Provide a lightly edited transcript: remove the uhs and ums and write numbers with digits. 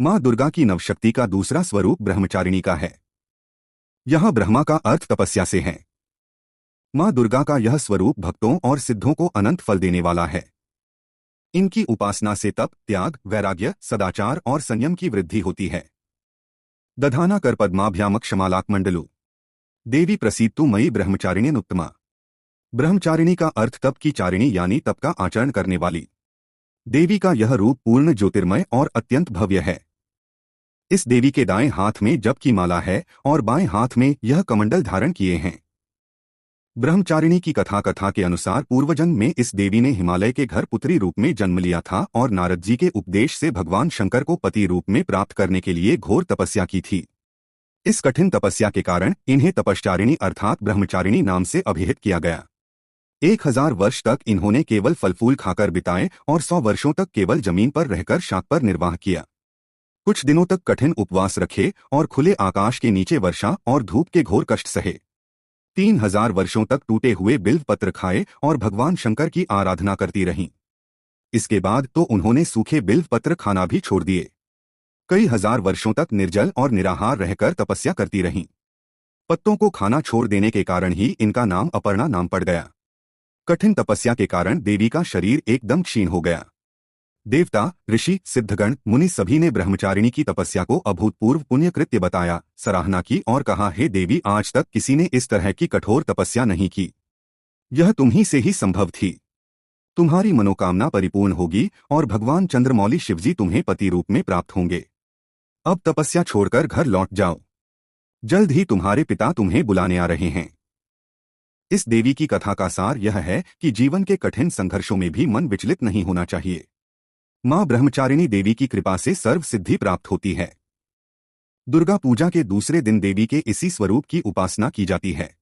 माँ दुर्गा की नवशक्ति का दूसरा स्वरूप ब्रह्मचारिणी का है। यहाँ ब्रह्मा का अर्थ तपस्या से है। माँ दुर्गा का यह स्वरूप भक्तों और सिद्धों को अनंत फल देने वाला है। इनकी उपासना से तप, त्याग, वैराग्य, सदाचार और संयम की वृद्धि होती है। दधाना कर पद्माभ्याम क्षमालाकमंडलु। देवी प्रसीदतु मयि ब्रह्मचारिण्यनुत्तमा। ब्रह्मचारिणी का अर्थ तप की चारिणी यानी तप का आचरण करने वाली। देवी का यह रूप पूर्ण ज्योतिर्मय और अत्यंत भव्य है। इस देवी के दाएं हाथ में जप की माला है और बाएं हाथ में यह कमंडल धारण किए हैं। ब्रह्मचारिणी की कथा के अनुसार पूर्वजन्म में इस देवी ने हिमालय के घर पुत्री रूप में जन्म लिया था और नारद जी के उपदेश से भगवान शंकर को पति रूप में प्राप्त करने के लिए घोर तपस्या की थी। इस कठिन तपस्या के कारण इन्हें तपश्चारिणी अर्थात ब्रह्मचारिणी नाम से अभिहित किया गया। 1000 वर्ष तक इन्होंने केवल फल फूल खाकर बिताए और 100 वर्षों तक केवल जमीन पर रहकर शाक पर निर्वाह किया। कुछ दिनों तक कठिन उपवास रखे और खुले आकाश के नीचे वर्षा और धूप के घोर कष्ट सहे। 3000 वर्षों तक टूटे हुए बिल्व पत्र खाए और भगवान शंकर की आराधना करती रहीं। इसके बाद तो उन्होंने सूखे बिल्व पत्र खाना भी छोड़ दिए। कई हजार वर्षों तक निर्जल और निराहार रहकर तपस्या करती रहीं। पत्तों को खाना छोड़ देने के कारण ही इनका नाम अपर्णा नाम पड़ गया। कठिन तपस्या के कारण देवी का शरीर एकदम क्षीण हो गया। देवता, ऋषि, सिद्धगण, मुनि सभी ने ब्रह्मचारिणी की तपस्या को अभूतपूर्व पुण्यकृत्य बताया, सराहना की और कहा, हे देवी, आज तक किसी ने इस तरह की कठोर तपस्या नहीं की। यह तुम्ही से ही संभव थी। तुम्हारी मनोकामना परिपूर्ण होगी और भगवान चंद्रमौली शिवजी तुम्हें पति रूप में प्राप्त होंगे। अब तपस्या छोड़कर घर लौट जाओ। जल्द ही तुम्हारे पिता तुम्हें बुलाने आ रहे हैं। इस देवी की कथा का सार यह है कि जीवन के कठिन संघर्षों में भी मन विचलित नहीं होना चाहिए। मां ब्रह्मचारिणी देवी की कृपा से सर्व सिद्धि प्राप्त होती है। दुर्गा पूजा के दूसरे दिन देवी के इसी स्वरूप की उपासना की जाती है।